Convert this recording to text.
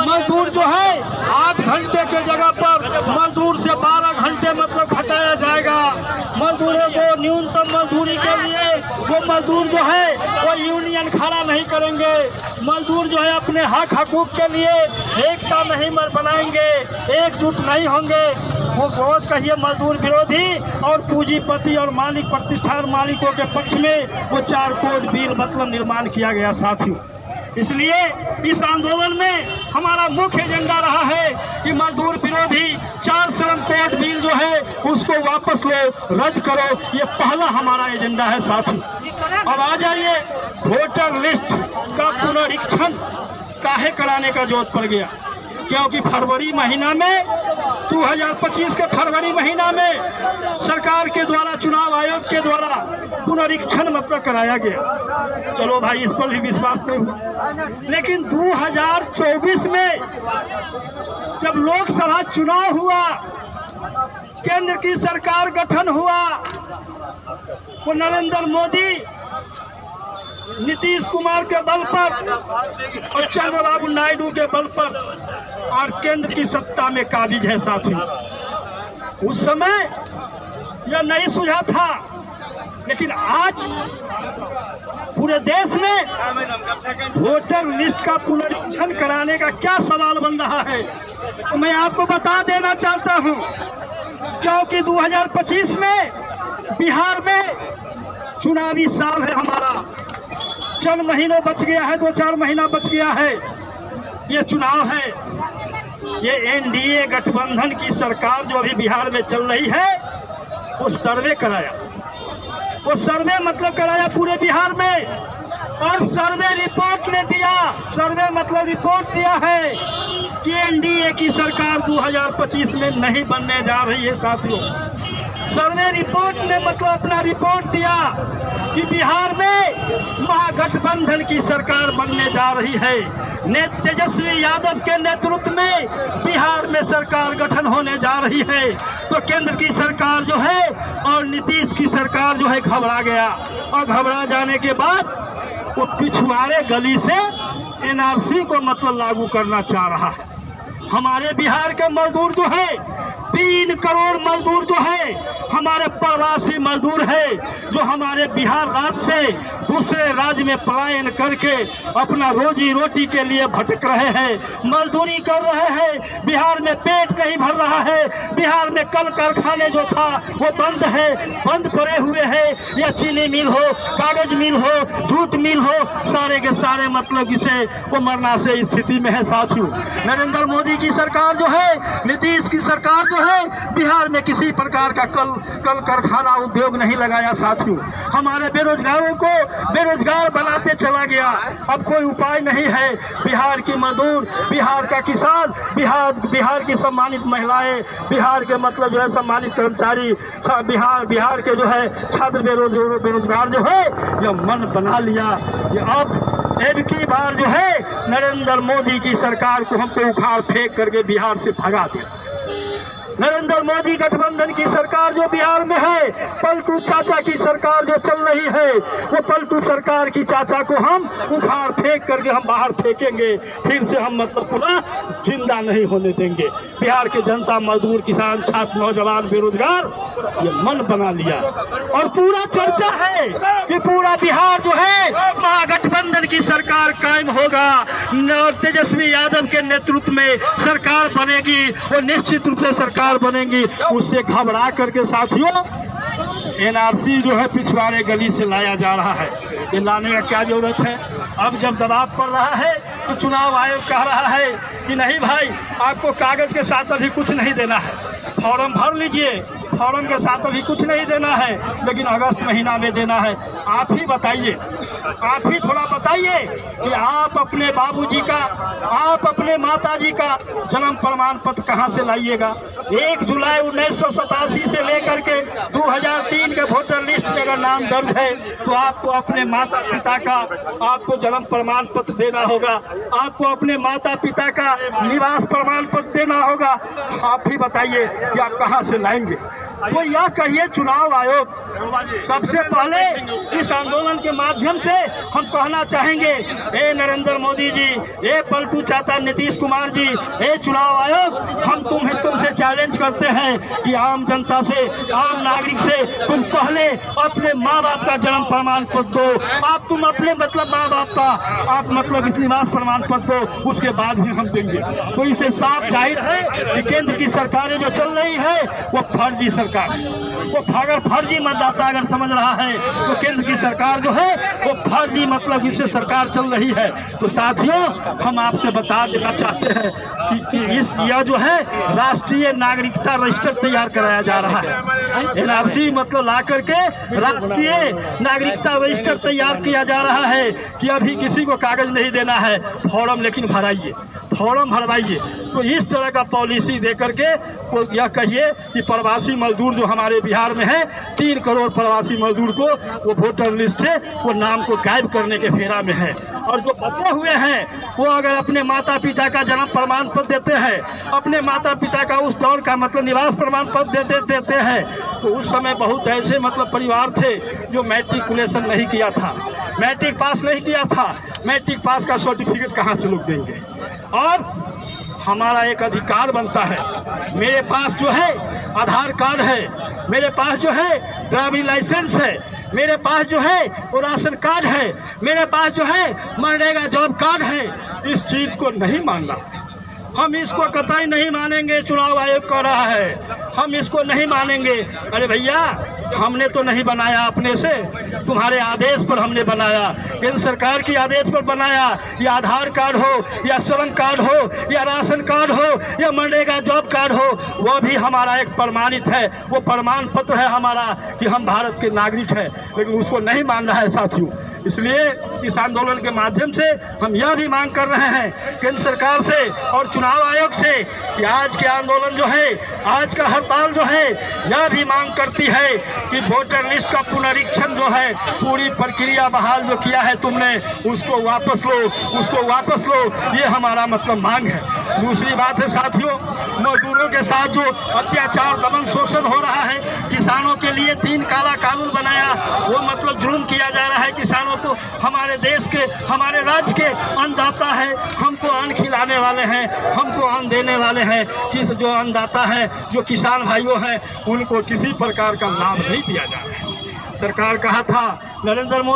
मजदूर जो है 8 घंटे के जगह पर मजदूर से 12 घंटे मतलब घटाया जाएगा। मजदूरों को न्यूनतम मजदूरी के लिए वो मजदूर जो है वो यूनियन खड़ा नहीं करेंगे। मजदूर जो है अपने हक हकूक के लिए एकता नहीं बनाएंगे, एकजुट नहीं होंगे। वो रोज कहिए मजदूर विरोधी और पूंजीपति और मालिक प्रतिष्ठान मालिकों के पक्ष में वो 4 कोड बिल मतलब निर्माण किया गया साथियों। इसलिए इस आंदोलन में हमारा मुख्य एजेंडा रहा है कि मजदूर विरोधी 4 श्रम कोड बिल जो है उसको वापस लो, रद्द करो। ये पहला हमारा एजेंडा है साथियों। अब आ जाइए वोटर लिस्ट का पुनरीक्षण काहे कराने का जरूरत पड़ गया, क्योंकि फरवरी महीना में 2025 के फरवरी महीना में सरकार के द्वारा चुनाव आयोग के द्वारा पुनरीक्षण मतलब कराया गया। चलो भाई इस पर भी विश्वास नहीं हुआ, लेकिन 2024 में जब लोकसभा चुनाव हुआ, केंद्र की सरकार गठन हुआ, वो नरेंद्र मोदी नीतीश कुमार के बल पर और चंद्रबाबू नायडू के बल पर और केंद्र की सत्ता में काबिज है साथियों। उस समय यह नहीं सुझा था, लेकिन आज पूरे देश में वोटर लिस्ट का पुनरीक्षण कराने का क्या सवाल बन रहा है, तो मैं आपको बता देना चाहता हूं, क्योंकि 2025 में बिहार में चुनावी साल है हमारा। चंद महीनों बच गया है, 2-4 महीना बच गया है, ये चुनाव है। ये एनडीए गठबंधन की सरकार जो अभी बिहार में चल रही है वो सर्वे कराया, वो सर्वे मतलब कराया पूरे बिहार में, और सर्वे रिपोर्ट ने दिया, सर्वे मतलब रिपोर्ट दिया है कि एनडीए की सरकार 2025 में नहीं बनने जा रही है साथियों। सर्वे रिपोर्ट ने मतलब अपना रिपोर्ट दिया कि बिहार में महागठबंधन की सरकार बनने जा रही है। तेजस्वी यादव के नेतृत्व में बिहार में सरकार गठन होने जा रही है। तो केंद्र की सरकार जो है और नीतीश की सरकार जो है घबरा गया, और घबरा जाने के बाद वो पिछवाड़े गली से एनआरसी को मतलब लागू करना चाह रहा है। हमारे बिहार के मजदूर जो है 3 करोड़ मजदूर जो है हमारे प्रवासी मजदूर है, जो हमारे बिहार राज्य से दूसरे राज्य में पलायन करके अपना रोजी रोटी के लिए भटक रहे हैं, मजदूरी कर रहे हैं। बिहार में पेट नहीं भर रहा है, बिहार में कल कारखाने जो था वो बंद है, बंद पड़े हुए हैं। या चीनी मिल हो, कागज मिल हो, जूट मिल हो, सारे के सारे मतलब इसे वो मरना से स्थिति में है साथियों। नरेंद्र मोदी की सरकार जो है, नीतीश की सरकार जो है, बिहार में किसी प्रकार का कल कारखाना उद्योग नहीं लगाया साथियों। हमारे बेरोजगारों को बेरोजगार बनाते चला गया। अब कोई उपाय नहीं है। बिहार की मजदूर, बिहार का किसान, बिहार की सम्मानित महिलाएं, बिहार के मतलब जो है सम्मानित कर्मचारी, बिहार के जो है छात्र बेरोजगार जो है ये मन बना लिया। ये अब की बार जो है नरेंद्र मोदी की सरकार को हमको उखाड़ फेंक करके बिहार से भगा दिया। नरेंद्र मोदी गठबंधन की सरकार जो बिहार में है, पलटू चाचा की सरकार जो चल रही है, वो पलटू सरकार की चाचा को हम उखाड़ फेंक करके हम बाहर फेंकेंगे। फिर से हम मतलब पुनः जिंदा नहीं होने देंगे। बिहार के जनता, मजदूर, किसान, छात्र, नौजवान, बेरोजगार ये मन बना लिया, और पूरा चर्चा है कि पूरा बिहार जो है महागठबंधन की सरकार कायम होगा और तेजस्वी यादव के नेतृत्व में सरकार बनेगी, वो निश्चित रूप से सरकार बनेगी। उससे घबरा करके साथियों एनआरसी जो है पिछवाड़े गली से लाया जा रहा है। ये लाने का क्या जरूरत है? अब जब दबाव पड़ रहा है तो चुनाव आयोग कह रहा है कि नहीं भाई, आपको कागज के साथ अभी कुछ नहीं देना है, फॉर्म भर लीजिए, फॉर्म के साथ अभी कुछ नहीं देना है, लेकिन अगस्त महीना में देना है। आप ही बताइए, आप ही थोड़ा बताइए कि आप अपने बाबूजी का, आप अपने माताजी का जन्म प्रमाण पत्र कहाँ से लाइएगा? 1 जुलाई 1987 से लेकर के 2003 के वोटर लिस्ट में अगर नाम दर्ज है तो आपको अपने माता पिता का आपको जन्म प्रमाण पत्र देना होगा, आपको अपने माता पिता का निवास प्रमाण पत्र देना होगा। आप ही बताइए कि आप कहाँ से लाएंगे? तो यह कहिए चुनाव आयोग सबसे पहले इस आंदोलन के माध्यम से हम कहना चाहेंगे, ए नरेंद्र मोदी जी, ए पलटू चाचा नीतीश कुमार जी, ए चुनाव आयोग, हम तुमसे चैलेंज करते हैं कि आम जनता से, आम नागरिक से तुम पहले अपने माँ बाप का जन्म प्रमाण पत्र दो। तुम अपने मतलब माँ बाप का आप मतलब इस निवास प्रमाण पत्र दो, उसके बाद ही हम देंगे। तो इसे साफ जाहिर है कि केंद्र की सरकारें जो चल रही है वो फर्जी सरकार है। वो अगर फर्जी मतदाता अगर समझ रहा है तो केंद्र की सरकार जो है वो फर्जी मतलब इससे सरकार चल रही है। तो साथियों, हम आपसे बता देना चाहते हैं कि यह जो है राष्ट्रीय नागरिकता रजिस्टर तैयार कराया जा रहा है। एनआरसी मतलब ला करके राष्ट्रीय नागरिकता रजिस्टर तैयार किया जा रहा है कि अभी किसी को कागज नहीं देना है, फॉर्म लेकिन भराइए, फॉर्म भरवाइए। तो इस तरह का पॉलिसी दे करके वो यह कहिए कि प्रवासी मजदूर जो हमारे बिहार में है, 3 करोड़ प्रवासी मजदूर को वो वोटर लिस्ट से वो नाम को गायब करने के फेरा में है। और जो बचे हुए हैं वो अगर अपने माता पिता का जन्म प्रमाण पत्र देते हैं, अपने माता पिता का उस दौर का मतलब निवास प्रमाण पत्र देते हैं, तो उस समय बहुत ऐसे मतलब परिवार थे जो मैट्रिकुलेशन नहीं किया था, मैट्रिक पास नहीं किया था। मैट्रिक पास का सर्टिफिकेट कहाँ से लोग देंगे? और हमारा एक अधिकार बनता है, मेरे पास जो है आधार कार्ड है, मेरे पास जो है ड्राइविंग लाइसेंस है, मेरे पास जो है वो राशन कार्ड है, मेरे पास जो है मनरेगा जॉब कार्ड है। इस चीज़ को नहीं मानना, हम इसको कतई नहीं मानेंगे। चुनाव आयोग कह रहा है, हम इसको नहीं मानेंगे। अरे भैया, हमने तो नहीं बनाया अपने से, तुम्हारे आदेश पर हमने बनाया, केंद्र सरकार की आदेश पर बनाया। या आधार कार्ड हो, या श्रम कार्ड हो, या राशन कार्ड हो, या मनरेगा जॉब कार्ड हो, वह भी हमारा एक प्रमाणित है, वो प्रमाण पत्र है हमारा कि हम भारत के नागरिक हैं। लेकिन उसको नहीं मान रहा है साथियों। इसलिए इस आंदोलन के माध्यम से हम यह भी मांग कर रहे हैं केंद्र सरकार से और चुनाव आयोग से कि आज के आंदोलन जो है, आज का हड़ताल जो है, यह भी मांग करती है कि वोटर लिस्ट का पुनरीक्षण जो है, पूरी प्रक्रिया बहाल जो किया है तुमने, उसको वापस लो, उसको वापस लो। ये हमारा मतलब मांग है। दूसरी बात है साथियों, मजदूरों के साथ जो अत्याचार, दमन, शोषण हो रहा है, किसानों के लिए 3 काला कानून बनाया, वो मतलब जुल्म किया जा रहा है किसानों को। हमारे देश के, हमारे राज्य के अन्नदाता है, हमको अन्न खिलाने वाले हैं, हमको अन्न देने वाले हैं। किस जो अन्नदाता है, जो किसान भाइयों हैं, उनको किसी प्रकार का लाभ नहीं दिया जा रहा है। सरकार कहा था नरेंद्र मोदी